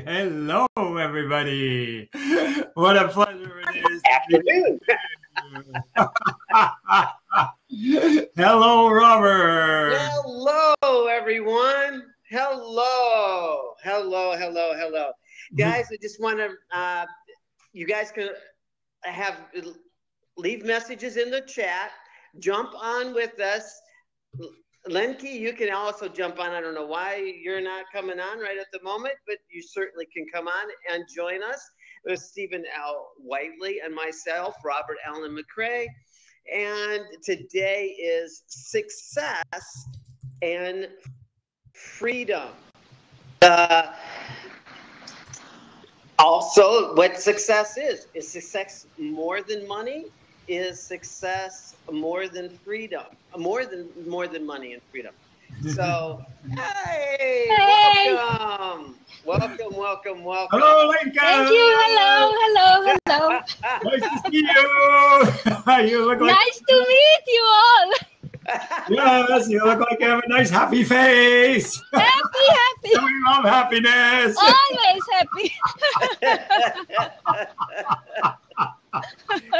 Hello, everybody. What a pleasure it is. Afternoon. Hello, Robert. Hello, everyone. Hello. Guys, I just want to, you guys can leave messages in the chat. Jump on with us. Lenke, you can also jump on. I don't know why you're not coming on right at the moment, but you certainly can come on and join us. With Stephen L. Whiteley and myself, Robert Allen McCrae. And today is success and freedom. Also, what success is. Is success more than money? Is success more than freedom? More than money and freedom. So, hey, welcome. Hello, Lincoln. Thank you. Hello. Nice to see you. You look like Nice to meet you all. Yes, you look like you have a nice happy face. Happy. We love happiness. Always happy.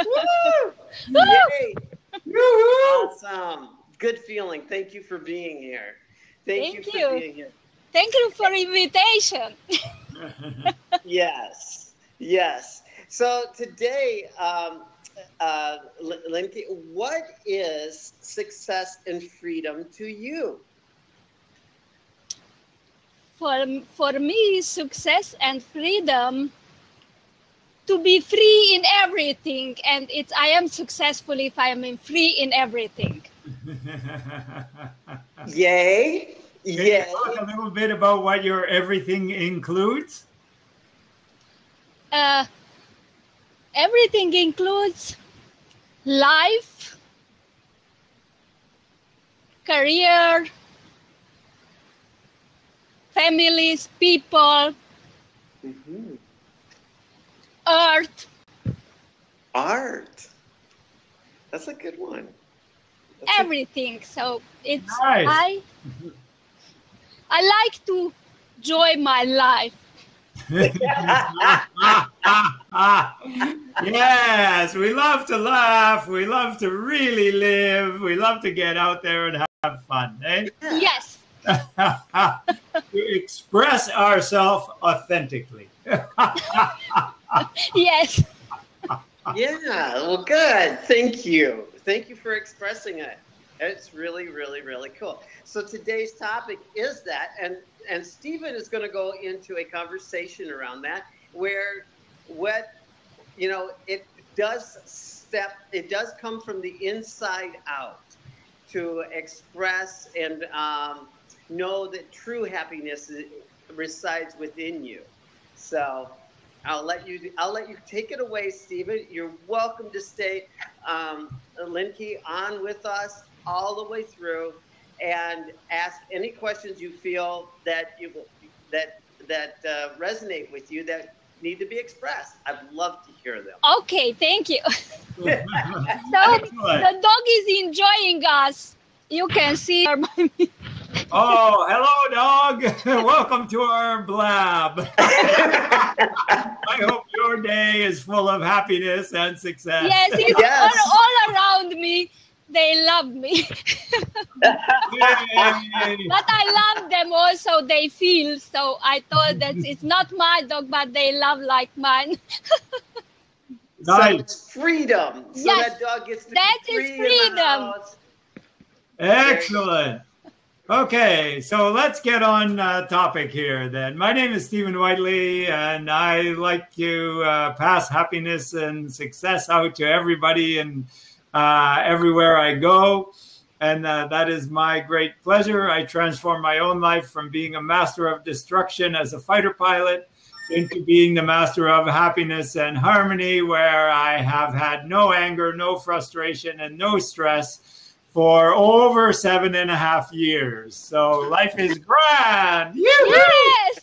Woo! Yay! Woo-hoo. Awesome. Good feeling. Thank you for being here. Thank you for being here. Thank you for invitation. Yes. So today, Lenke, what is success and freedom to you? For me, success and freedom, to be free in everything, and I am successful if I am free in everything. Yay! Can you talk a little bit about what your everything includes? Everything includes life, career, families, people, art. That's a good one. Everything. So it's nice. I like to enjoy my life. Yes, we love to laugh. We love to really live. We love to get out there and have fun, eh? Yes. To express ourselves authentically. Yes. Yeah, well, good. Thank you. Thank you for expressing it. It's really, really, really cool. So today's topic is that, and Stephen is going to go into a conversation around that, where it does come from the inside out to express and know that true happiness resides within you. So I'll let you take it away, Stephen. You're welcome to stay, Lenke, on with us all the way through, and ask any questions you feel that resonate with you, that need to be expressed. I'd love to hear them. Okay, thank you. So the dog is enjoying us. You can see her. Oh, hello, dog. Welcome to our blab. I hope your day is full of happiness and success. Yes, it's all around me. They love me. But I love them also. They feel. So I thought that it's not my dog, but they love like mine. Nice. So it's freedom. So yes, that dog gets to that be free is freedom. Excellent. Okay, so let's get on topic here then. My name is Stephen Whiteley, and I like to pass happiness and success out to everybody and everywhere I go. And that is my great pleasure. I transformed my own life from being a master of destruction as a fighter pilot into being the master of happiness and harmony, where I have had no anger, no frustration, and no stress for over 7.5 years. So life is grand. Yes.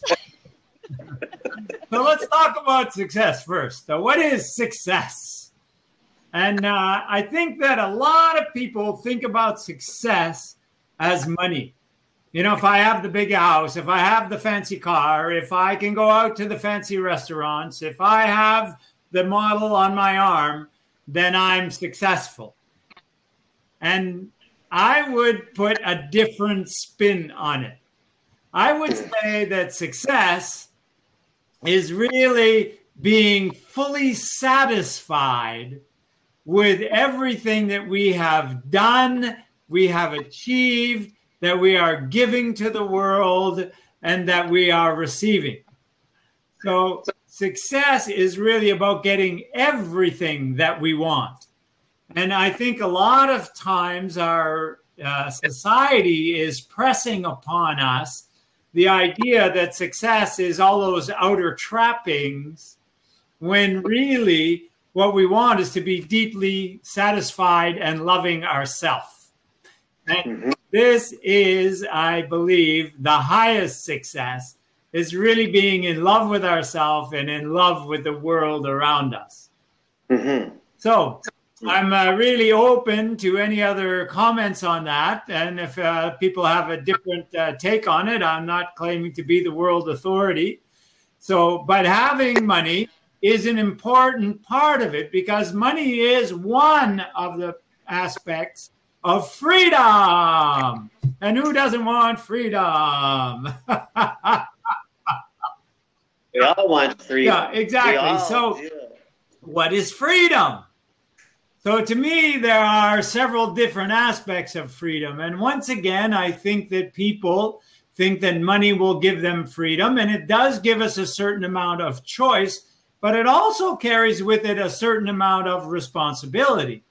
So let's talk about success first. So what is success? And I think that a lot of people think about success as money. You know, if I have the big house, if I have the fancy car, if I can go out to the fancy restaurants, if I have the model on my arm, then I'm successful. And I would put a different spin on it. I would say that success is really being fully satisfied with everything that we have done, we have achieved, that we are giving to the world, and that we are receiving. So success is really about getting everything that we want. And I think a lot of times our society is pressing upon us the idea that success is all those outer trappings, when really what we want is to be deeply satisfied and loving ourselves. And this is, I believe, the highest success, is really being in love with ourselves and in love with the world around us. So I'm really open to any other comments on that. And if people have a different take on it, I'm not claiming to be the world authority. So, but having money is an important part of it, because money is one of the aspects of freedom. And who doesn't want freedom? We all want freedom. Yeah, exactly. So what is freedom? So to me, there are several different aspects of freedom. And once again, I think that people think that money will give them freedom. And it does give us a certain amount of choice, but it also carries with it a certain amount of responsibility.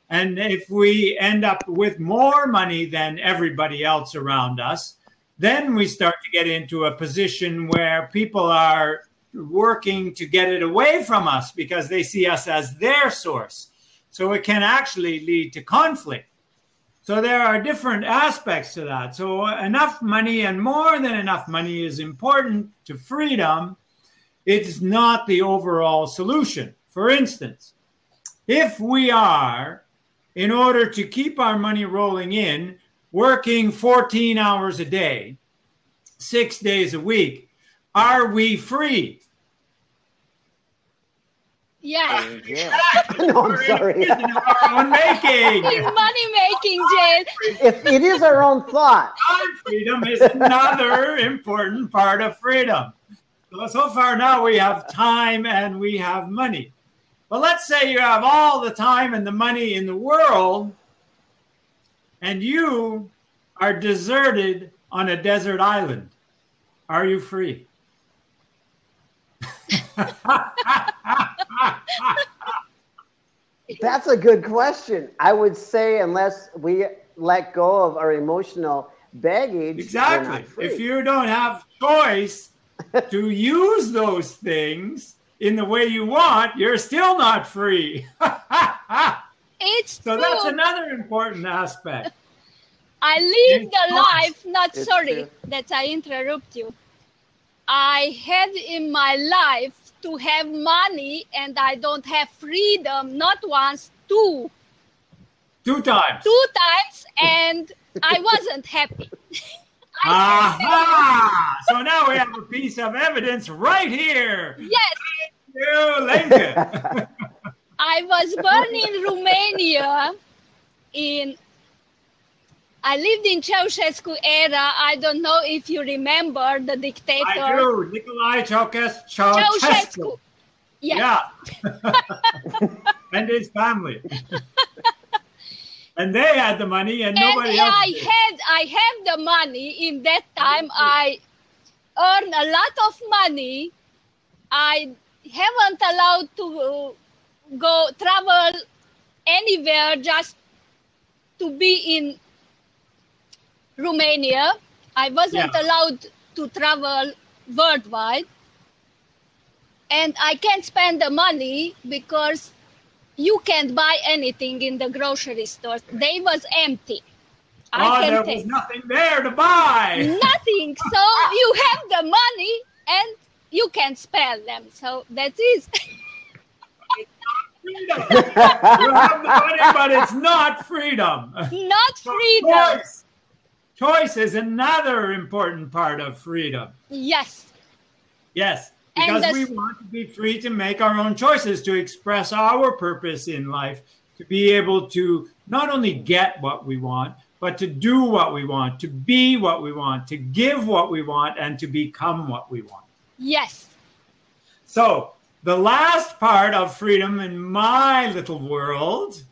And if we end up with more money than everybody else around us, then we start to get into a position where people are working to get it away from us because they see us as their source. So it can actually lead to conflict. So there are different aspects to that. So enough money and more than enough money is important to freedom. It's not the overall solution. For instance, if we are, in order to keep our money rolling in, working 14 hours a day, 6 days a week, are we free? Yeah. No, I'm sorry. Making. Money making, Jane. If it is our own thought. Freedom is another important part of freedom. So far now we have time and we have money. But let's say you have all the time and the money in the world, and you are deserted on a desert island. Are you free? That's a good question. I would say unless we let go of our emotional baggage. Exactly. If you don't have choice to use those things in the way you want, you're still not free. It's so true. That's another important aspect. I lived a life, sorry that I interrupt you. I had in my life to have money and I don't have freedom, not once, two. 2 times. 2 times, and I wasn't happy. Aha! So now we have a piece of evidence right here. Yes. Thank you, Lincoln. I was born in Romania. I lived in Ceausescu era. I don't know if you remember the dictator. I do. Nicolae Ceausescu. Yes. Yeah. And his family. And they had the money and nobody else did. I had the money. In that time, I earned a lot of money. I haven't allowed to go travel anywhere, just to be in Romania. I wasn't allowed to travel worldwide. And I can't spend the money because you can't buy anything in the grocery stores. They was empty. There was nothing there to buy. Nothing. So you have the money and you can spend them. So that is. Freedom. You have the money, but it's not freedom. Not freedom. choice is another important part of freedom. Yes. Yes, because we want to be free to make our own choices, to express our purpose in life, to be able to not only get what we want, but to do what we want, to be what we want, to give what we want, and to become what we want. Yes. So the last part of freedom in my little world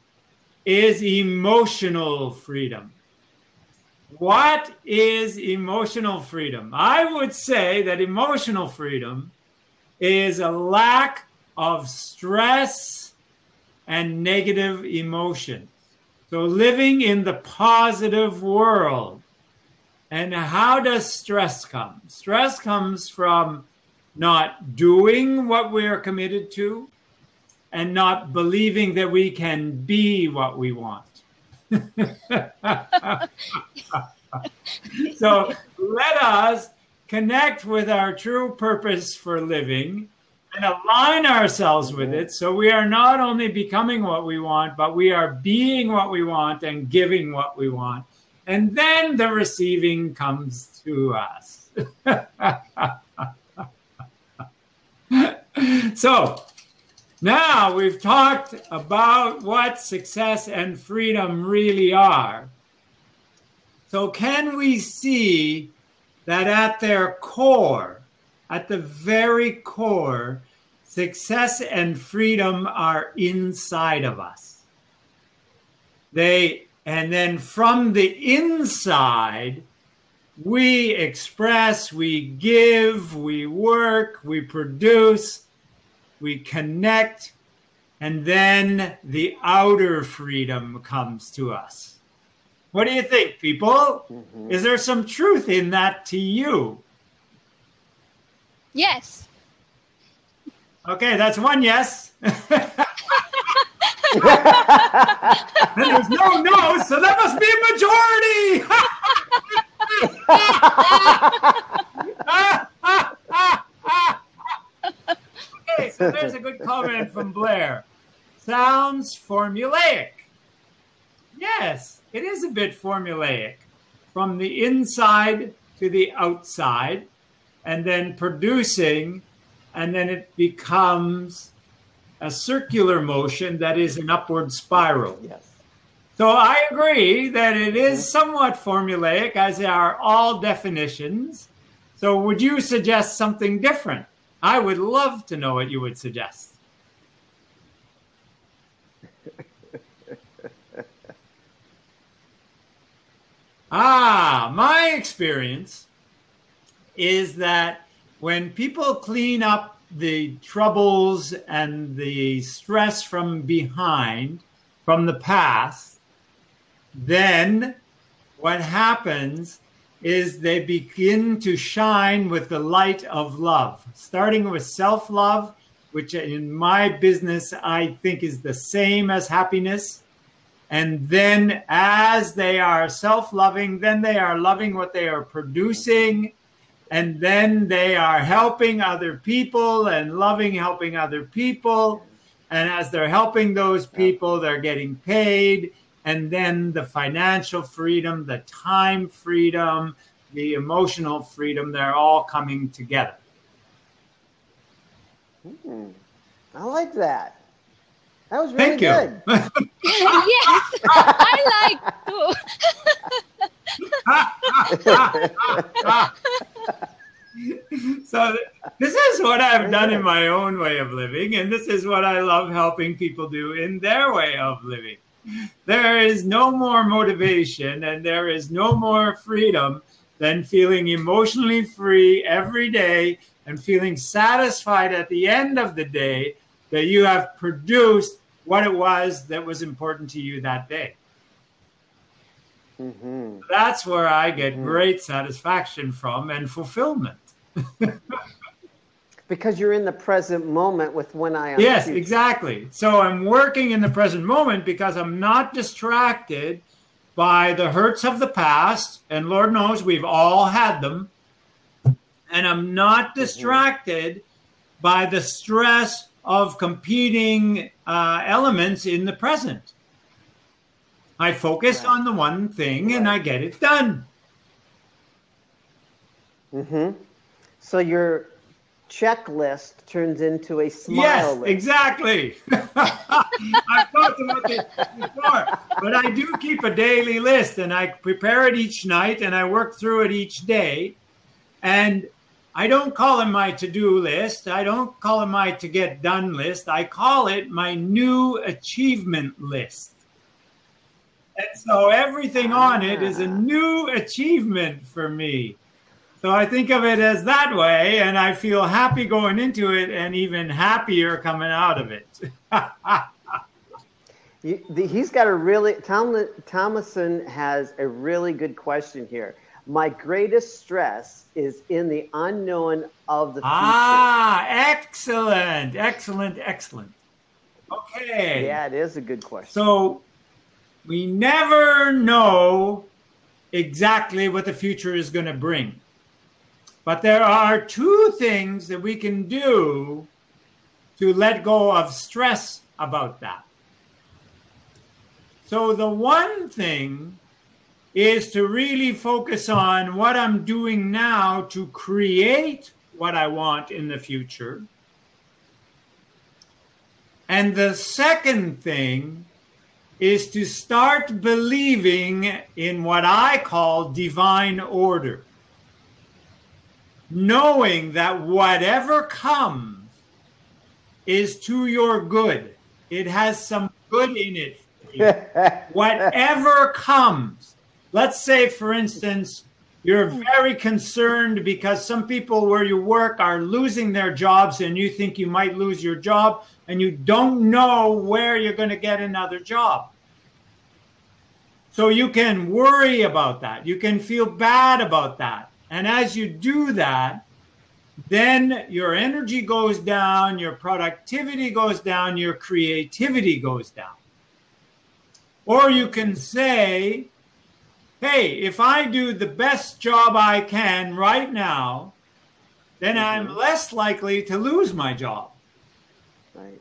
is emotional freedom. What is emotional freedom? I would say that emotional freedom is a lack of stress and negative emotions. So living in the positive world. And how does stress come? Stress comes from not doing what we are committed to and not believing that we can be what we want. So let us connect with our true purpose for living and align ourselves with it, so we are not only becoming what we want, but we are being what we want and giving what we want. And then the receiving comes to us. So now we've talked about what success and freedom really are. So can we see that at their core, at the very core, success and freedom are inside of us? And then from the inside, we express, we give, we work, we produce, we connect, and then the outer freedom comes to us. What do you think, people? Mm-hmm. Is there some truth in that to you? Yes. Okay, that's one yes. And there's no no, so that must be a majority. Okay, so there's a good comment from Blair. Sounds formulaic. Yes, it is a bit formulaic. From the inside to the outside, and then producing, and then it becomes a circular motion that is an upward spiral. Yes. So I agree that it is somewhat formulaic, as are all definitions. So would you suggest something different? I would love to know what you would suggest. My experience is that when people clean up the troubles and the stress from behind, from the past, then what happens is they begin to shine with the light of love, starting with self-love, which in my business I think is the same as happiness. And then as they are self-loving, then they are loving what they are producing. And then they are helping other people and loving helping other people. And as they're helping those people, they're getting paid. And then the financial freedom, the time freedom, the emotional freedom, they're all coming together. I like that. That was really Thank you. good. Yes, I like too. So this is what I've done in my own way of living, and this is what I love helping people do in their way of living. There is no more motivation and there is no more freedom than feeling emotionally free every day and feeling satisfied at the end of the day that you have produced what it was that was important to you that day. Mm-hmm. That's where I get great satisfaction from and fulfillment. Because you're in the present moment with one eye on Yes, the future. exactly. So I'm working in the present moment because I'm not distracted by the hurts of the past. And Lord knows we've all had them. And I'm not distracted by the stress of competing elements in the present. I focus on the one thing and I get it done. Mm-hmm. So your checklist turns into a smile list. Yes, exactly. I've talked about this before, but I do keep a daily list, and I prepare it each night, and I work through it each day. And I don't call it my to-do list. I don't call it my to-get-done list. I call it my new achievement list. And so everything on it is a new achievement for me. So I think of it as that way, and I feel happy going into it and even happier coming out of it. He's got a really, Thomason has a really good question here. My greatest stress is in the unknown of the future. Ah, excellent, excellent, excellent. Okay. Yeah, it is a good question. So we never know exactly what the future is going to bring. But there are two things that we can do to let go of stress about that. So the one thing is to really focus on what I'm doing now to create what I want in the future. And the second thing is to start believing in what I call divine order. Knowing that whatever comes is to your good. It has some good in it for you. Whatever comes. Let's say, for instance, you're very concerned because some people where you work are losing their jobs and you think you might lose your job and you don't know where you're going to get another job. So you can worry about that. You can feel bad about that. And as you do that, then your energy goes down, your productivity goes down, your creativity goes down. Or you can say, hey, if I do the best job I can right now, then I'm less likely to lose my job. Right.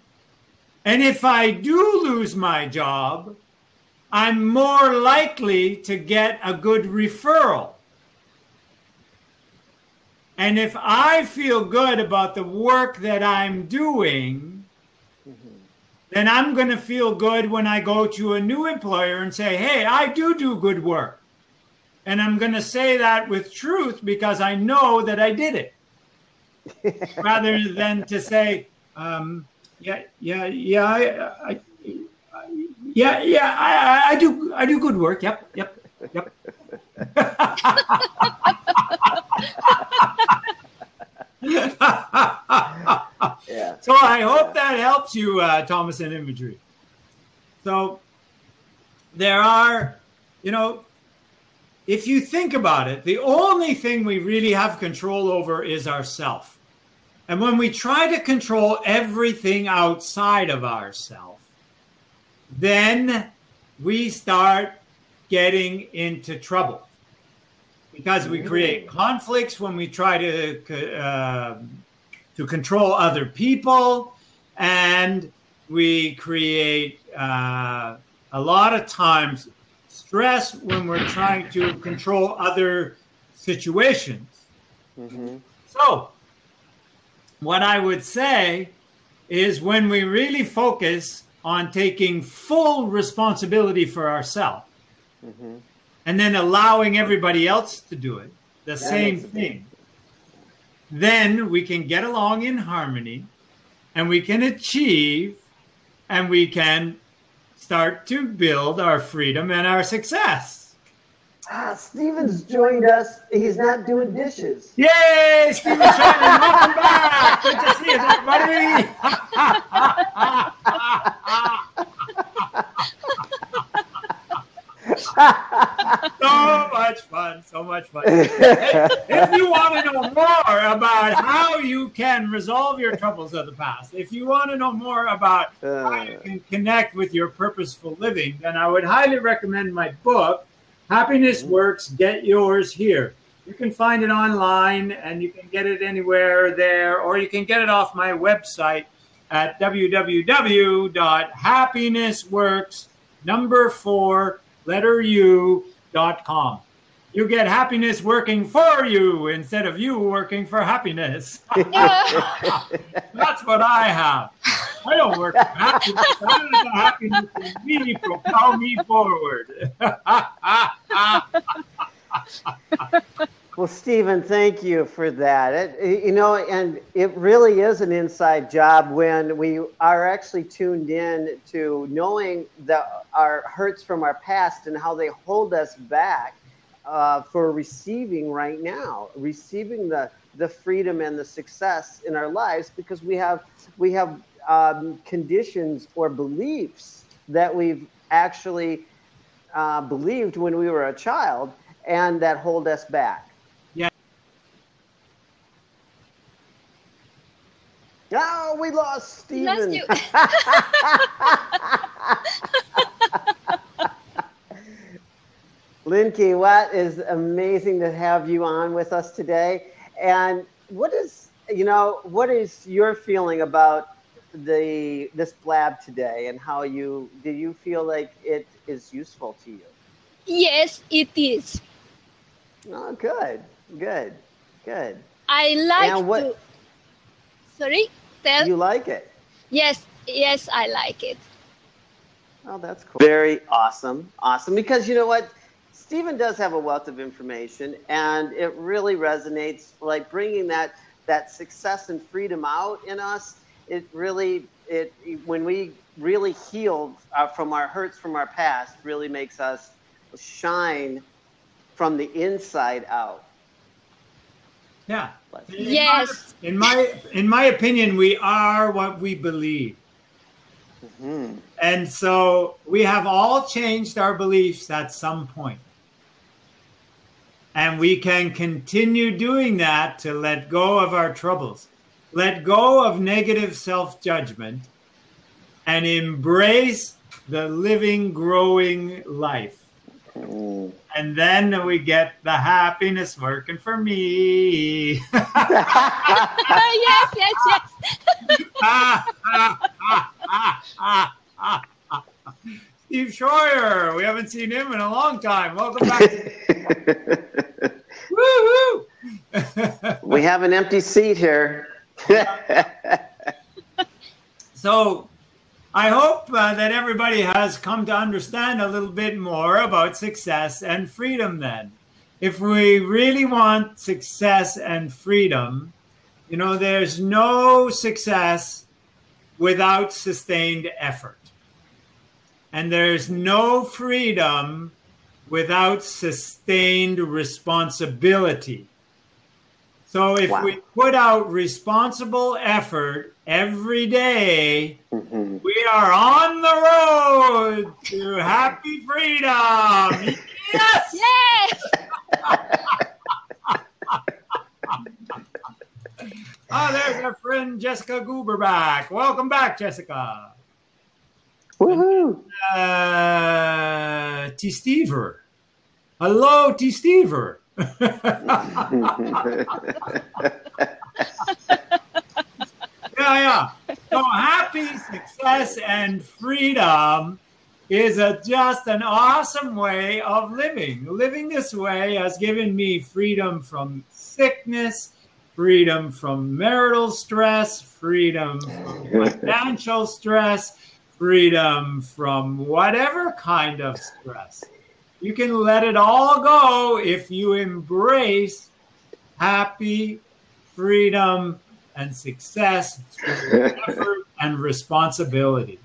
And if I do lose my job, I'm more likely to get a good referral. And if I feel good about the work that I'm doing, then I'm going to feel good when I go to a new employer and say, hey, I do good work. And I'm going to say that with truth because I know that I did it. Rather than to say, I do good work. Yep. Yeah. So I hope that helps you, Thomason Imagery. So there are, if you think about it, the only thing we really have control over is ourself. And when we try to control everything outside of ourself, then we start getting into trouble. Because we create conflicts when we try to control other people, and we create a lot of times stress when we're trying to control other situations. So what I would say is when we really focus on taking full responsibility for ourselves, and then allowing everybody else to do it, the same thing, then we can get along in harmony, and we can achieve, and we can start to build our freedom and our success. Steven's joined us. He's not doing dishes. Yay, Steven Shannon, welcome back. Good to see you, everybody. So much fun. If you want to know more about how you can resolve your troubles of the past, if you want to know more about how you can connect with your purposeful living, then I would highly recommend my book, Happiness Works, Get Yours Here. You can find it online, and you can get it anywhere there, or you can get it off my website at www.happinessworks.com. You get happiness working for you instead of you working for happiness. That's what I have. I don't work for happiness. I let the happiness in me propel me forward. Well, Stephen, thank you for that. And it really is an inside job when we are actually tuned in to knowing our hurts from our past and how they hold us back for receiving right now, receiving the freedom and the success in our lives, because we have conditions or beliefs that we've actually believed when we were a child and that hold us back. Oh, we lost Stephen. You. Linke, what is amazing to have you on with us today. And what is your feeling about this blab today, and how do you feel like it is useful to you? Yes, it is. Oh, good. I like to. Sorry, tell. You like it? Yes, I like it. Oh, that's cool. Very awesome. Because you know what? Stephen does have a wealth of information, and it really resonates, like bringing that success and freedom out in us. When we really heal from our hurts from our past, really makes us shine from the inside out. Yeah. Yes. In my opinion, we are what we believe. Mm-hmm. And so we have all changed our beliefs at some point. And we can continue doing that to let go of our troubles, let go of negative self-judgment, and embrace the living, growing life. Mm. And then we get the happiness working for me. Yes. Steve Schroyer, we haven't seen him in a long time. Welcome back. Woo-hoo! We have an empty seat here. So I hope that everybody has come to understand a little bit more about success and freedom then. If we really want success and freedom, there's no success without sustained effort. And there's no freedom without sustained responsibility. So if we put out responsible effort every day, mm-hmm. we are on the road to happy freedom. Yes! Yes! There's our friend Jessica Goober back. Welcome back, Jessica. Woohoo! T. Stever. Hello, T. Stever. Yeah. So happy, success, and freedom is just an awesome way of living. Living this way has given me freedom from sickness, freedom from marital stress, freedom from financial stress, freedom from whatever kind of stress. You can let it all go if you embrace happy, freedom, and success through effort and responsibility.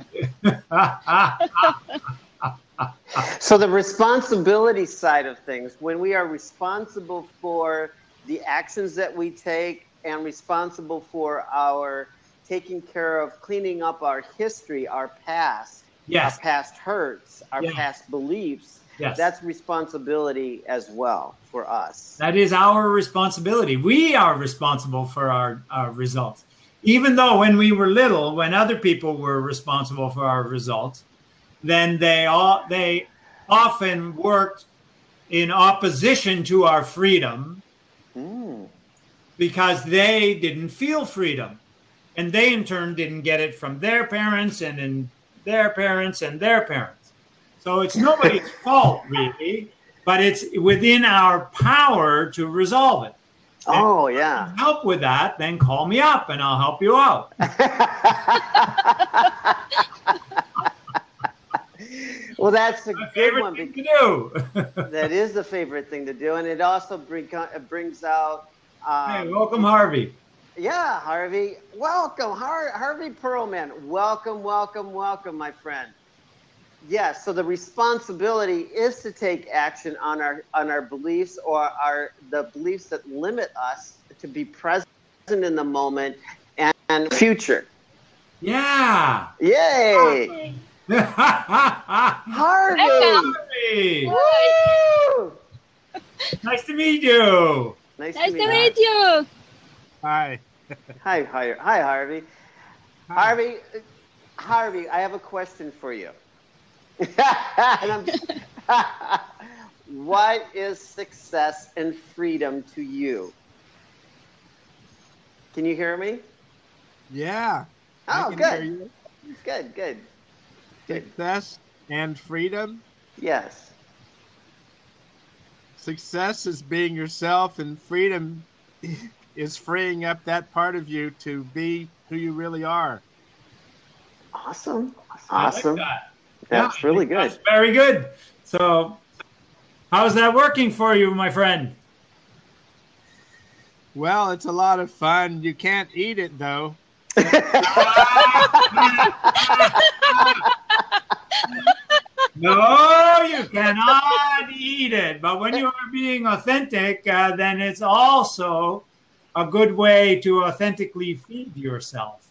So the responsibility side of things, when we are responsible for the actions that we take and responsible for our taking care of cleaning up our history, our past, Yes. our past hurts, our past beliefs, Yes. that's responsibility as well for us. That is our responsibility. We are responsible for our results. Even though when we were little, when other people were responsible for our results, then they often worked in opposition to our freedom because they didn't feel freedom. And they, in turn, didn't get it from their parents and in their parents and their parents. So it's nobody's fault, really. but it's within our power to resolve it. Oh, yeah. If you help with that, then call me up and I'll help you out. Well, that's a My good favorite one. thing to do. That is the favorite thing to do, and it also brings out. Hey, welcome, Harvey. Yeah, Harvey. Welcome, Harvey Perlman. Welcome, welcome, welcome, my friend. Yes, so the responsibility is to take action on our beliefs or the beliefs that limit us to be present in the moment and future. Yeah. Yay! Harvey! Woo! Nice to meet you. Nice to meet you. Hi. Hi, Harvey. Hi. Harvey, I have a question for you. What is success and freedom to you? Can you hear me? Yeah. Oh, I can good. hear you. Good. Success and freedom. Yes. Success is being yourself, and freedom is freeing up that part of you to be who you really are. Awesome. I like that. That's Yeah, really good. That's very good. So, how's that working for you, my friend? Well, it's a lot of fun. You can't eat it, though. No, you cannot eat it. But when you are being authentic, then it's also a good way to authentically feed yourself.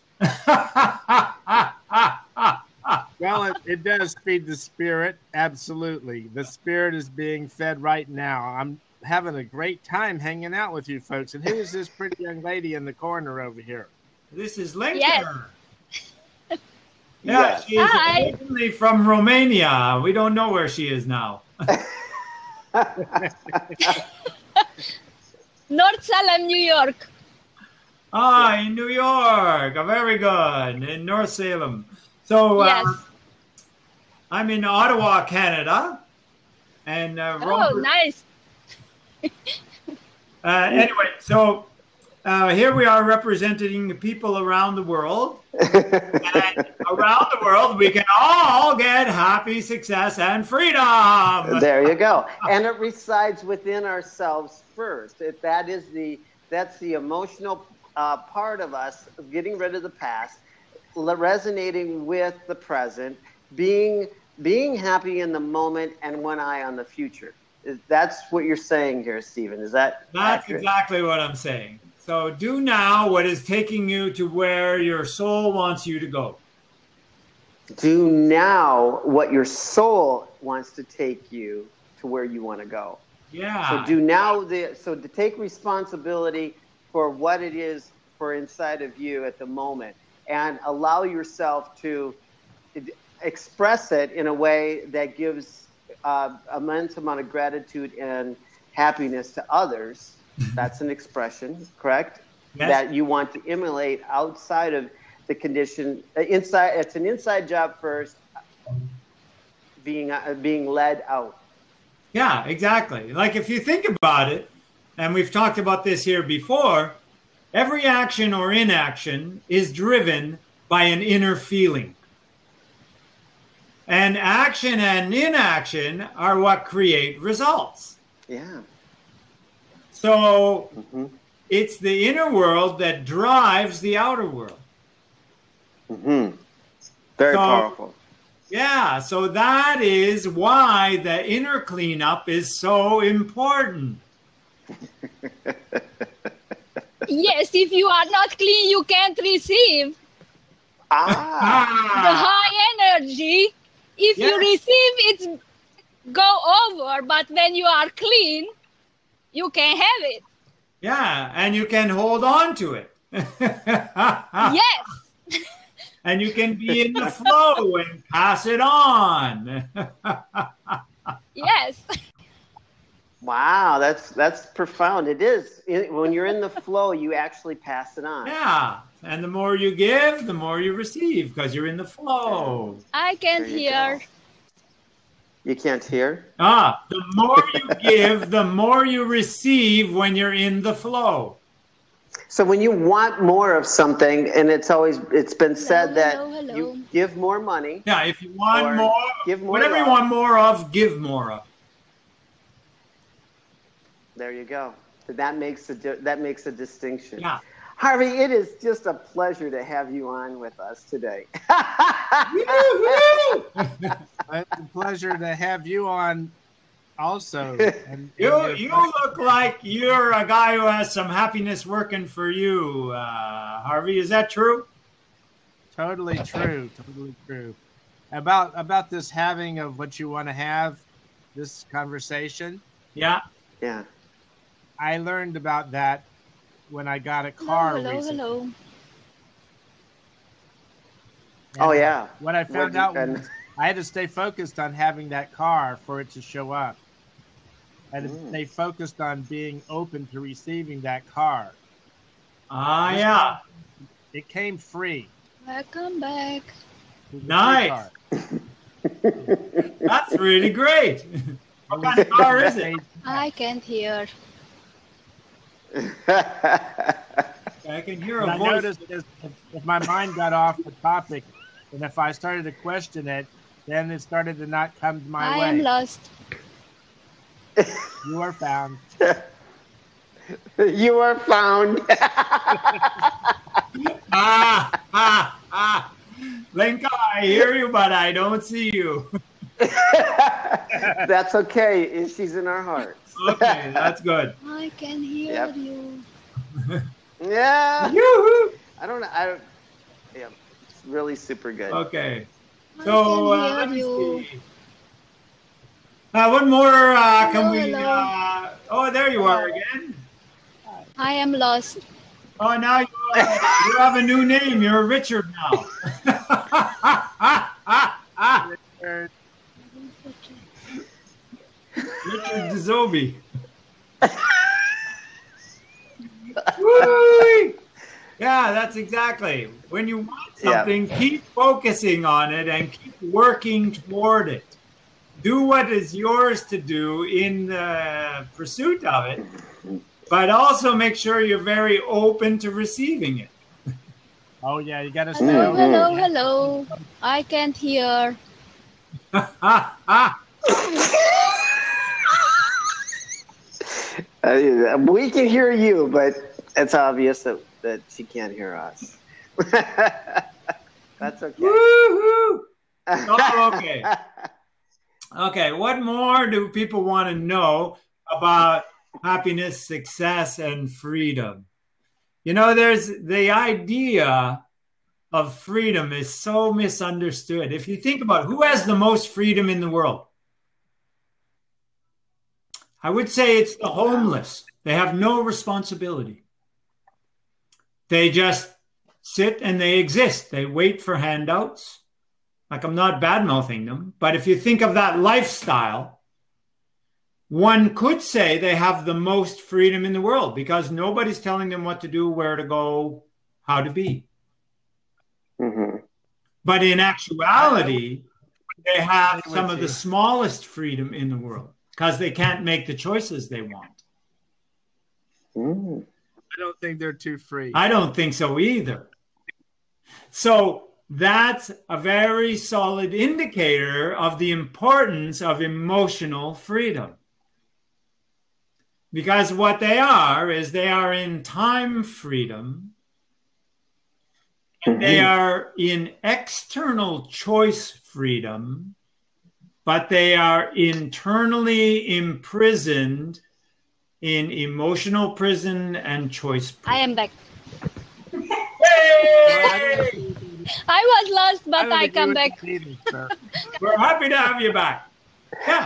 Well, it does feed the spirit. Absolutely. The spirit is being fed right now. I'm having a great time hanging out with you folks. And who is this pretty young lady in the corner over here? This is Lincoln. Yes. Yeah, Yes. she's Hi. originally from Romania. We don't know where she is now. North Salem, New York. Ah, in New York. Very good. In North Salem. So Yes. I'm in Ottawa, Canada. And Oh, nice. anyway, so here we are representing the people around the world. And around the world, we can all get happy, success, and freedom. There you go. And it resides within ourselves first. That's the emotional part of us, of getting rid of the past, resonating with the present, being happy in the moment, and one eye on the future. That's what you're saying here, Stephen. Is that That's accurate? exactly what I'm saying. So do now what is taking you to where your soul wants you to go. Do now what your soul wants to take you to where you want to go. Yeah. So do now so to take responsibility for what it is for inside of you at the moment, and allow yourself to express it in a way that gives immense amount of gratitude and happiness to others. That's an expression, correct? Yes. That you want to emulate outside of the condition. Inside, it's an inside job first, being led out. Yeah, exactly. Like if you think about it, and we've talked about this here before, every action or inaction is driven by an inner feeling. And action and inaction are what create results. Yeah. So it's the inner world that drives the outer world. Very powerful. Yeah, so that is why the inner cleanup is so important. Yes, if you are not clean, you can't receive the high energy. If you receive, it's go over. But when you are clean, you can have it. Yeah, and you can hold on to it. Yes. And you can be in the flow and pass it on. Yes. Wow, that's profound. It is. When you're in the flow, you actually pass it on. Yeah, and the more you give, the more you receive because you're in the flow. I can't hear. You can't hear? The more you give, the more you receive when you're in the flow. So when you want more of something, and it's been said hello. that you give more money. Yeah, if you want more, give more whatever love. you want more of, give more of. There you go. That makes a distinction. Yeah. Harvey, it is just a pleasure to have you on with us today. It's a pleasure to have you on also. And you look like you're a guy who has some happiness working for you, Harvey. Is that true? Totally true. Totally true. About this having of what you want to have, this conversation. Yeah. Yeah. I learned about that when I got a car recently. Hello. Oh, yeah. What I found out was I had to stay focused on having that car for it to show up. I had to stay focused on being open to receiving that car. Yeah. It came free. Welcome back. Nice. That's really great. What kind of car is it? I can't hear. I can hear a I voice. noticed if my mind got off the topic, and if I started to question it, then it started to not come my way. I am lost. You are found. You are found. Lenka, I hear you, but I don't see you. That's okay. She's in our hearts. Okay, that's good. I can hear you. Yeah. Yoo-hoo. I don't. Yeah, it's really super good. Okay. I So can let me hear you. see. What more can we? Hello. There you are again. I am lost. Oh, now you have a new name. You're Richard now. Richard DeZobi. Woo-wee. Yeah, that's exactly. When you want something, keep focusing on it and keep working toward it. Do what is yours to do in the pursuit of it, but also make sure you're very open to receiving it. Oh, yeah, you got to stay Hello, open. hello. I can't hear. We can hear you, but it's obvious that she can't hear us. That's okay. Woohoo! Oh, okay. Okay, what more do people want to know about happiness, success, and freedom? You know, there's the idea of freedom is so misunderstood. If you think about who has the most freedom in the world, I would say it's the homeless. They have no responsibility. They just sit and they exist. They wait for handouts. Like, I'm not bad-mouthing them, but if you think of that lifestyle, one could say they have the most freedom in the world because nobody's telling them what to do, where to go, how to be. Mm-hmm. But in actuality, they have some of the smallest freedom in the world because they can't make the choices they want. Mm. I don't think they're too free. I don't think so either. So that's a very solid indicator of the importance of emotional freedom. Because what they are is they are in time freedom. And they are in external choice freedom, but they are internally imprisoned in emotional prison and choice prison. I am back. Hey! I was lost, but I come back. We're happy to have you back. Yeah,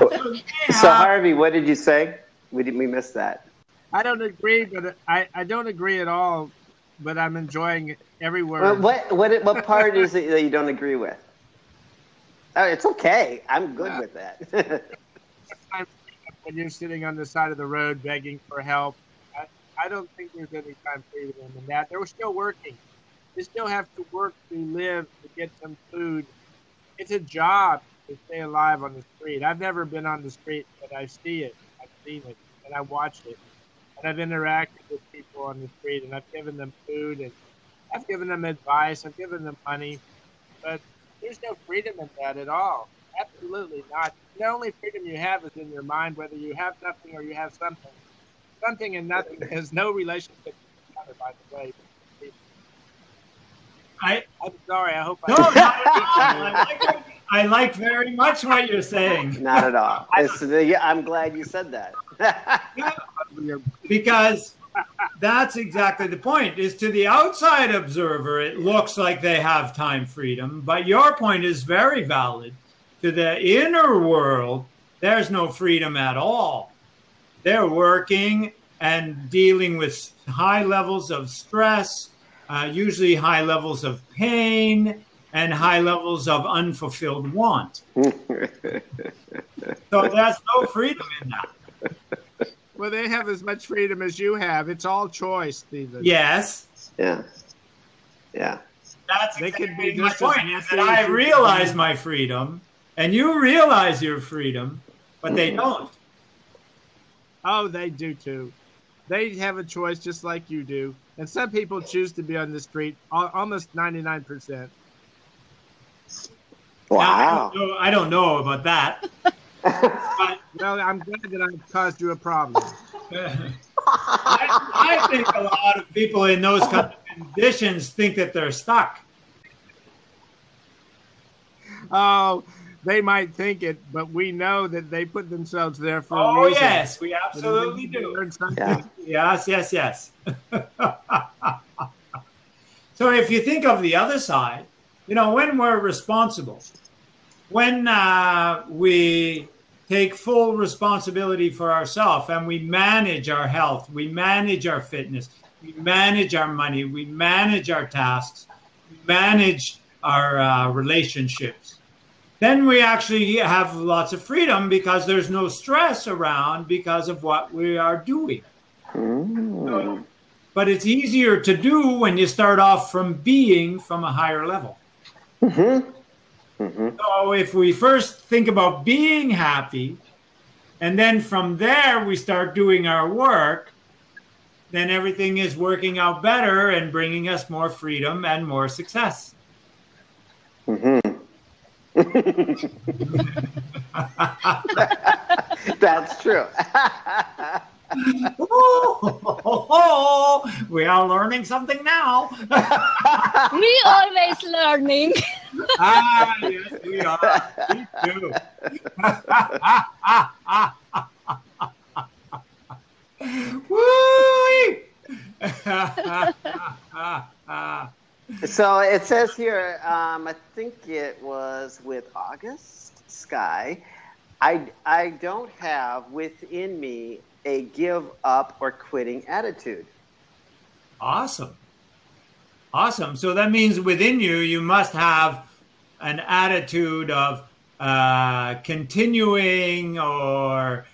So Harvey, what did you say? We missed that. I don't agree, but I don't agree at all. But I'm enjoying every word. What part is it that you don't agree with? Oh, it's okay. I'm good with that. When you're sitting on the side of the road begging for help, I don't think there's any time freedom in that. They're still working. They still have to work to live, to get some food. It's a job. to stay alive on the street. I've never been on the street, but I see it. I've seen it, and I watched it. And I've interacted with people on the street, and I've given them food, and I've given them advice. I've given them money. But there's no freedom in that at all. Absolutely not. The only freedom you have is in your mind, whether you have nothing or you have something. Something and nothing has no relationship to each other, by the way. I'm sorry. I hope I like very much what you're saying. Not at all. I'm glad you said that. Because that's exactly the point. Is to the outside observer, it looks like they have time freedom, but your point is very valid. To the inner world, there's no freedom at all. They're working and dealing with high levels of stress, usually high levels of pain, and high levels of unfulfilled want. So there's no freedom in that. Well, they have as much freedom as you have. It's all choice, Stephen. Yes. Yeah. Yeah. That's exactly my point, is that I realize my freedom, and you realize your freedom, but they don't. Oh, they do too. They have a choice just like you do. And some people choose to be on the street, almost 99%. Wow. Now, I don't know about that. But, well, I'm glad that I've caused you a problem. I think a lot of people in those kind of conditions think that they're stuck. Oh, they might think it, but we know that they put themselves there for a reason. Oh, yes, we absolutely do. Yeah. Yes. So if you think of the other side, when we're responsible, when we take full responsibility for ourselves and we manage our health, we manage our fitness, we manage our money, we manage our tasks, we manage our relationships, then we actually have lots of freedom because there's no stress around because of what we are doing. So, but it's easier to do when you start off from being from a higher level. So if we first think about being happy, and then from there we start doing our work, then everything is working out better and bringing us more freedom and more success. That's true. We are learning something now. We always learning. Yes, we are. Me too. So it says here, I think it was with August Sky, I don't have within me a give up or quitting attitude. Awesome. So that means within you, you must have an attitude of continuing or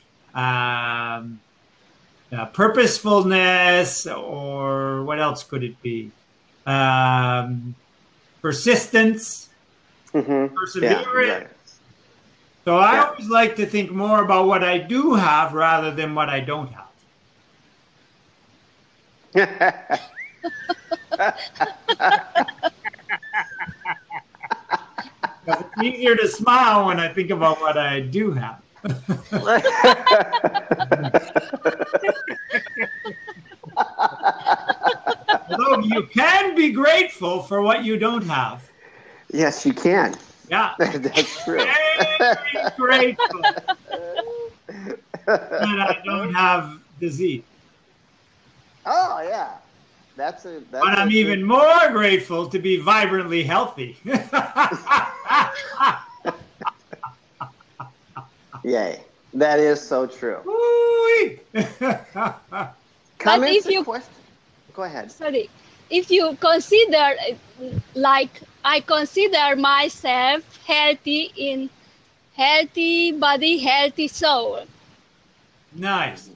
purposefulness, or what else could it be? Persistence, perseverance. Yeah, right. So I always like to think more about what I do have rather than what I don't have. Because it's easier to smile when I think about what I do have. Although you can be grateful for what you don't have. Yes, you can. Yeah. That's true. Very grateful that I don't have disease. Oh, yeah. But I'm even more grateful to be vibrantly healthy. Yay. That is so true. But if you go ahead. Sorry. If you consider, like I consider myself healthy in healthy body, healthy soul. Nice.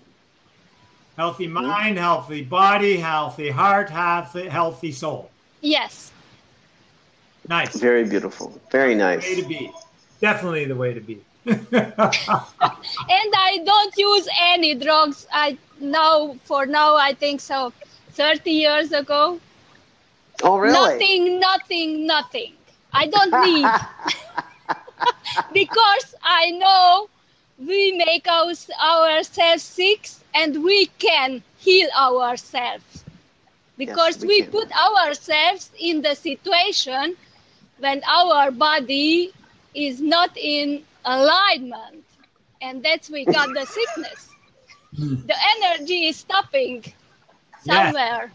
Healthy mind, healthy body, healthy heart, healthy soul. Yes. Nice. Very beautiful. Very nice. Way to be. definitely the way to be. And I don't use any drugs. For now, I think so. 30 years ago. Oh, really? Nothing. I don't need. Because I know we make ourselves sick and we can heal ourselves. Because Yes, we can. put ourselves in the situation when our body is not in alignment. And that's we got the sickness. The energy is stopping somewhere.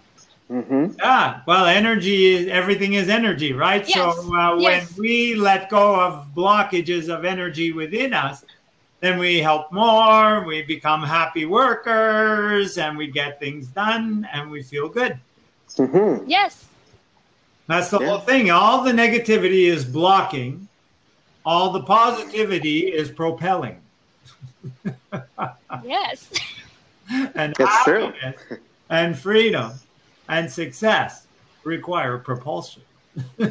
Mm-hmm. Yeah, well, everything is energy, right? Yes. So when we let go of blockages of energy within us, then we help more, we become happy workers, and we get things done, and we feel good. Mm-hmm. Yes. That's the whole thing. All the negativity is blocking. All the positivity is propelling. Yes. And That's true. happiness and freedom and success require propulsion. So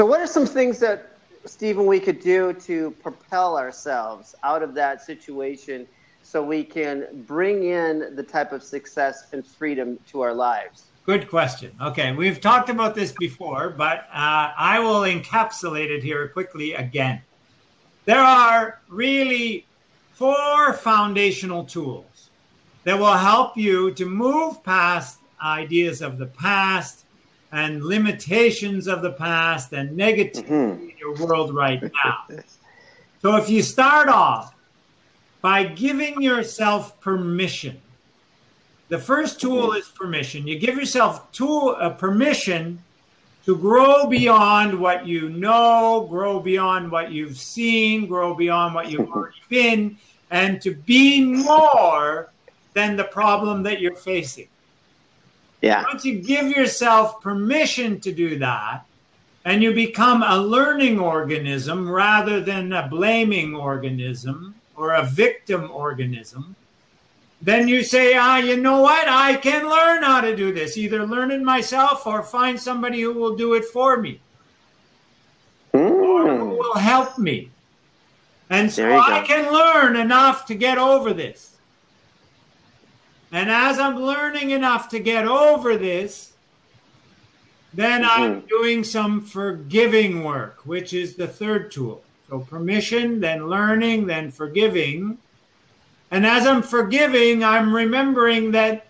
what are some things that, Stephen, we could do to propel ourselves out of that situation so we can bring in the type of success and freedom to our lives? Good question. Okay, we've talked about this before, but I will encapsulate it here quickly again. There are really 4 foundational tools that will help you to move past ideas of the past and limitations of the past and negativity in your world right now. So if you start off by giving yourself permission, the first tool is permission. You give yourself permission to grow beyond what you know, grow beyond what you've seen, grow beyond what you've already been, and to be more than the problem that you're facing. Yeah. Once you give yourself permission to do that, and you become a learning organism rather than a blaming organism or a victim organism, then you say, you know what? I can learn how to do this. Either learn it myself or find somebody who will do it for me. Or who will help me. And so I can learn enough to get over this. And as I'm learning enough to get over this, then I'm doing some forgiving work, which is the third tool. So permission, then learning, then forgiving. And as I'm forgiving, I'm remembering that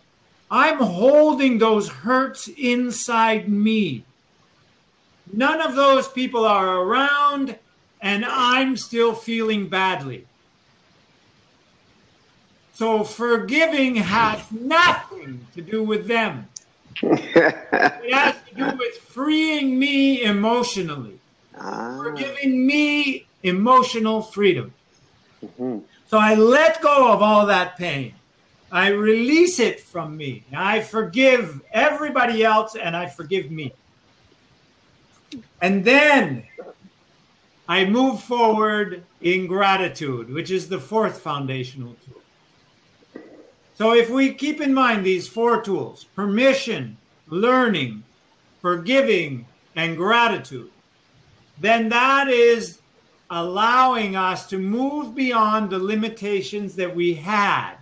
I'm holding those hurts inside me. None of those people are around, and I'm still feeling badly. So forgiving has nothing to do with them. It has to do with freeing me emotionally. Forgiving me emotional freedom. So I let go of all that pain. I release it from me. I forgive everybody else and I forgive me. And then I move forward in gratitude, which is the 4th foundational tool. So if we keep in mind these 4 tools, permission, learning, forgiving, and gratitude, then that is allowing us to move beyond the limitations that we had.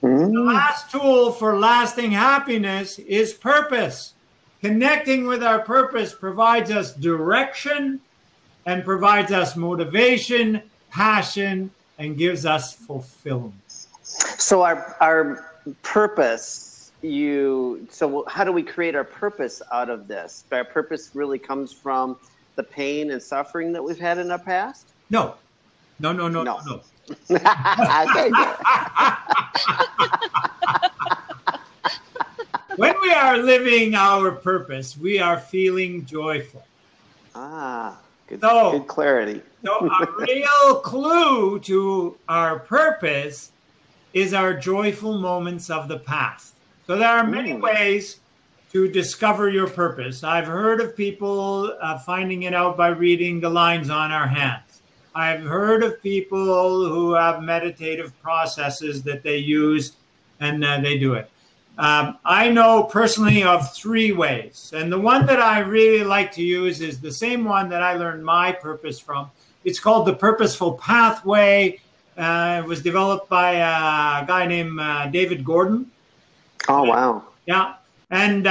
The last tool for lasting happiness is purpose. Connecting with our purpose provides us direction and provides us motivation, passion, and gives us fulfillment. So our purpose, so how do we create our purpose out of this? Our purpose really comes from the pain and suffering that we've had in our past? No. Okay, good. When we are living our purpose, we are feeling joyful. Good clarity. So a real clue to our purpose is our joyful moments of the past. So there are many ways to discover your purpose. I've heard of people finding it out by reading the lines on our hands. I've heard of people who have meditative processes that they use and they do it. I know personally of 3 ways. And the one that I really like to use is the same one that I learned my purpose from. It's called the Purposeful Pathway. It was developed by a guy named David Gordon. Oh, wow. Yeah. And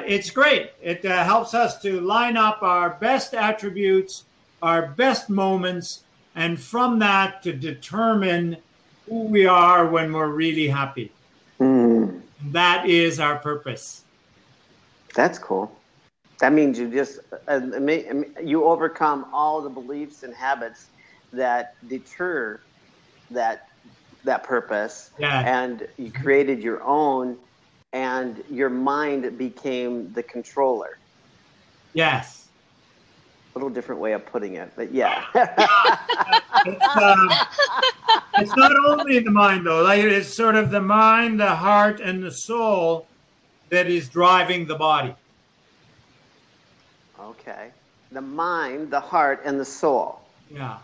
it's great. It helps us to line up our best attributes, our best moments, and from that to determine who we are when we're really happy. And that is our purpose. That's cool. That means you just you overcome all the beliefs and habits that deter that purpose, and you created your own, and your mind became the controller. Yes. A little different way of putting it, but yeah. It's not only the mind, though. Like, it's sort of the mind, the heart, and the soul that is driving the body. Okay. The mind, the heart, and the soul. Yeah.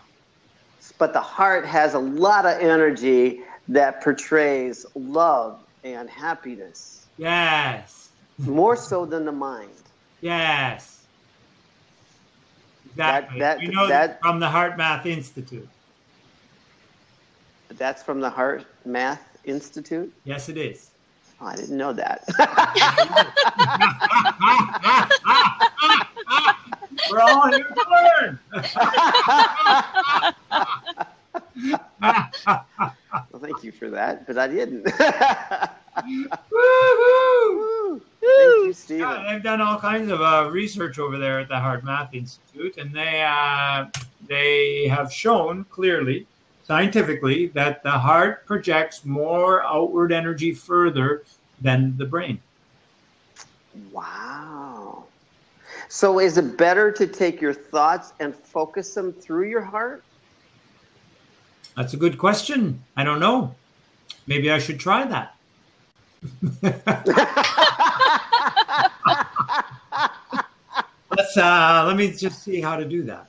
But the heart has a lot of energy that portrays love and happiness. Yes. More so than the mind. Yes. Exactly. We know that from the Heart Math Institute. That's from the Heart Math Institute? Yes, it is. Oh, I didn't know that. We're all here to learn. Well, thank you for that, but I didn't. Woo-hoo! Thank you, Stephen. Yeah, they've done all kinds of research over there at the Heart Math Institute, and they have shown clearly, scientifically, that the heart projects more outward energy further than the brain. Wow. So is it better to take your thoughts and focus them through your heart? That's a good question. I don't know. Maybe I should try that. Let me just see how to do that.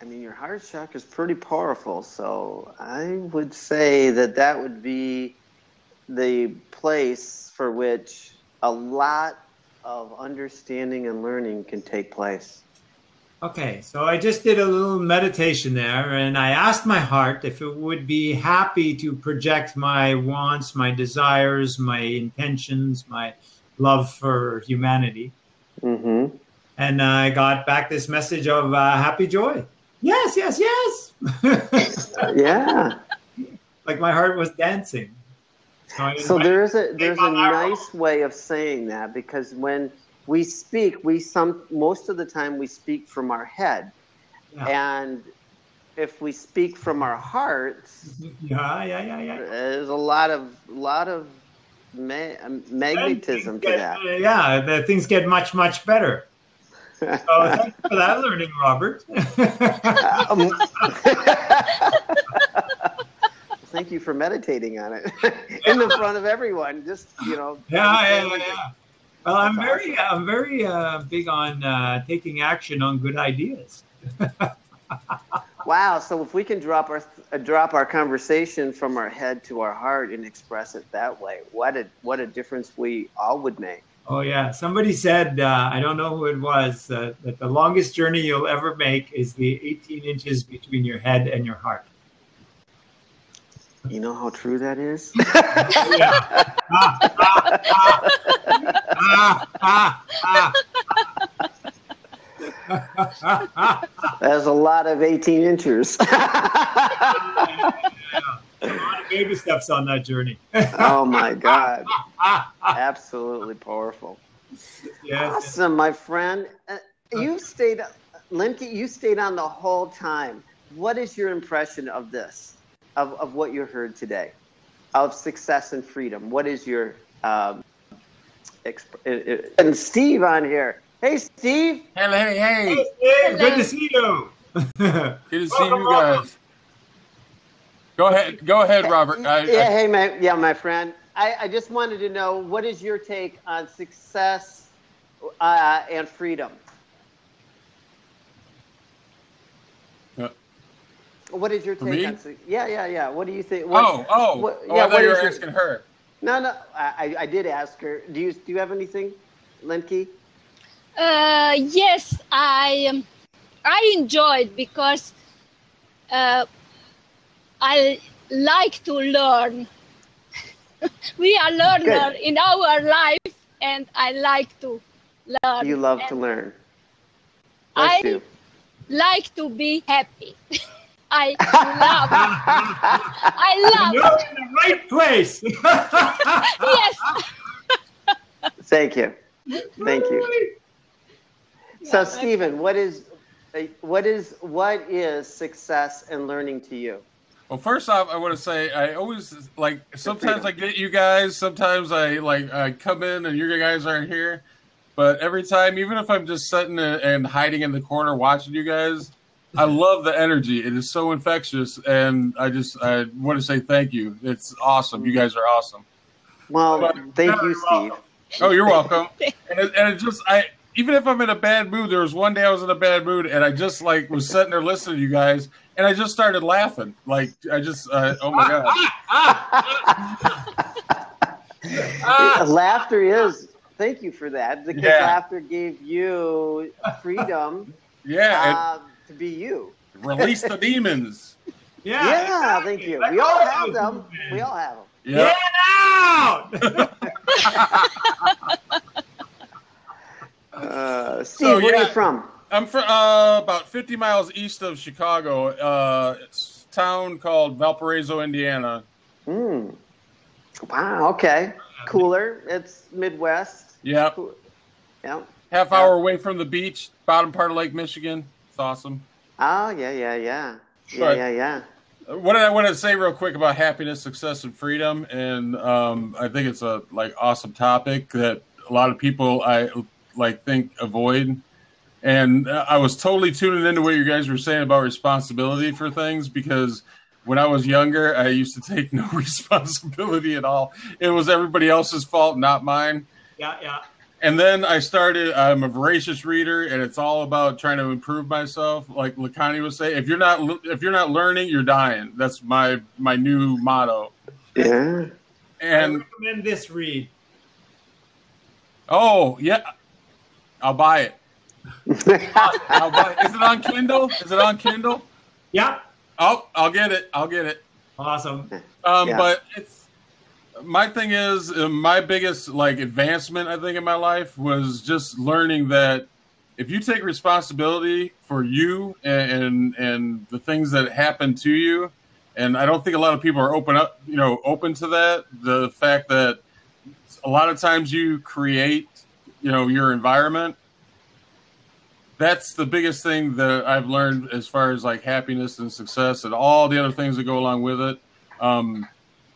I mean, your heart chakra is pretty powerful, so I would say that would be the place for which a lot of understanding and learning can take place. Okay, so I just did a little meditation there, and I asked my heart if it would be happy to project my wants, my desires, my intentions, my love for humanity. Mm-hmm. And I got back this message of happy joy. Yes, yes, yes. Yeah. Like my heart was dancing. So there's a nice way of saying that, because when we speak, most of the time we speak from our head. Yeah. And if we speak from our hearts, there's a lot of magnetism to that. The things get much, much better. So thanks for that learning, Robert. Thank you for meditating on it in the front of everyone. Just, Yeah. Well, I'm very big on taking action on good ideas. Wow! So if we can drop our conversation from our head to our heart and express it that way, what a difference we all would make. Oh yeah! Somebody said, I don't know who it was, that the longest journey you'll ever make is the 18 inches between your head and your heart. You know how true that is? There's a lot of 18 inches. A lot of baby steps on that journey. Oh my God. Absolutely powerful. Yes. Awesome, my friend. You stayed on the whole time. What is your impression of this? Of what you heard today, of success and freedom? What is your and Steve on here? Hey, Steve. Hey. Hey, Steve. Good to see you. Good to see you guys. Go ahead, Robert. My friend. I just wanted to know, what is your take on success and freedom? What is your For take me? on? Yeah. What do you think? I thought you were asking her. No. I did ask her. Do you have anything, Lenke? Yes, I enjoyed because I like to learn. We are learners in our life, and I like to learn. You love to learn. I like to be happy. I love. You're in the right place. Yes. Thank you. So, Stephen, what is success and learning to you? Well, first off, I want to say I always sometimes I get you guys, sometimes I come in and you guys aren't here, but every time, even if I'm just sitting and hiding in the corner watching you guys, I love the energy. It is so infectious, and I want to say thank you. It's awesome. You guys are awesome. Well, thank you, Steve. Oh, you're welcome. And even if I'm in a bad mood, there was one day I was in a bad mood, and I just was sitting there listening to you guys, and I just started laughing. Oh my God. Laughter is, thank you for that, because laughter gave you freedom to be you. Release the demons. Yeah, thank you. We all have them. Yep. Get out! Steve, where are you from? I'm from about 50 miles east of Chicago. It's a town called Valparaiso, Indiana. Wow, okay. Cooler. It's Midwest. Yep. Cool. Yep. Half hour away from the beach, bottom part of Lake Michigan. It's awesome. Oh, yeah. What did I want to say real quick about happiness, success, and freedom? And I think it's a awesome topic that a lot of people think avoid. And I was totally tuning into what you guys were saying about responsibility for things, because when I was younger, I used to take no responsibility at all. It was everybody else's fault, not mine. Yeah. And then I'm a voracious reader, and it's all about trying to improve myself. Like Lakani would say, if you're not learning, you're dying. That's my new motto. Yeah. And I recommend this read. Oh yeah, I'll buy it. I'll buy it. Is it on Kindle? Yeah. Oh, I'll get it. Awesome. But my thing is, my biggest advancement, I think, in my life was just learning that if you take responsibility for you and the things that happen to you, and I don't think a lot of people are open to that. The fact that a lot of times you create, your environment. That's the biggest thing that I've learned as far as happiness and success and all the other things that go along with it.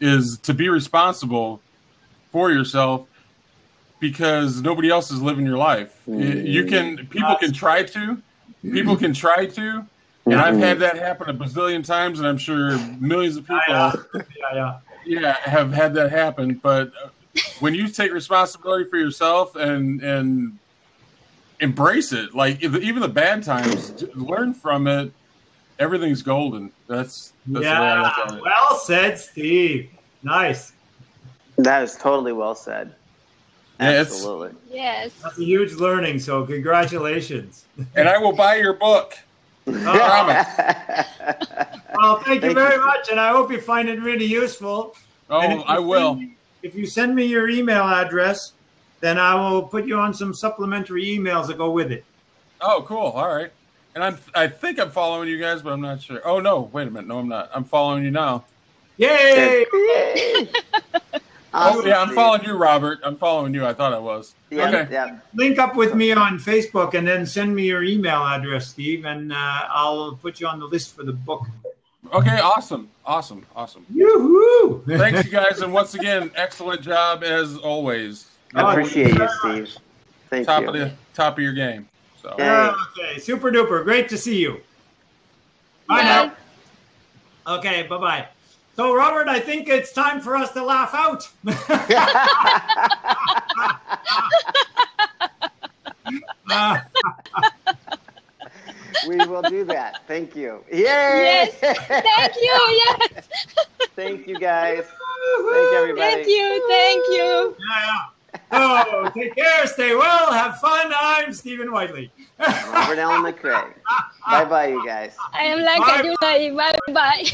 Is to be responsible for yourself, because nobody else is living your life. People can try to, and I've had that happen a bazillion times, and I'm sure millions of people have had that happen. But when you take responsibility for yourself and embrace it, even the bad times, learn from it. Everything's golden. That's the way I look at it. Well said, Steve. Nice. That is totally well said. Absolutely. Yes. That's a huge learning, so congratulations. And I will buy your book. Well, thank you very much, and I hope you find it really useful. Oh, I will. If you send me your email address, then I will put you on some supplementary emails that go with it. Oh, cool. All right. And I think I'm following you guys, but I'm not sure. Oh, no. Wait a minute. No, I'm not. I'm following you now. Yay! Oh, yeah, I'm following you, Robert. I'm following you. I thought I was. Yeah. Link up with me on Facebook and then send me your email address, Steve, and I'll put you on the list for the book. Okay, awesome. Yoo-hoo! Thanks, you guys. And once again, excellent job as always. I appreciate you, Steve. Thank you. Top of your game. So. Okay, super duper. Great to see you. Bye now. Okay, bye-bye. So, Robert, I think it's time for us to laugh out. We will do that. Thank you. Yay! Yes. Thank you. Yes. Thank you, guys. Thank everybody. Thank you. Thank you. Yeah. Oh, take care. Stay well. Have fun. I'm Stephen Whiteley. Robert Allen McCrae. Bye-bye, you guys. I am like a Bye bye.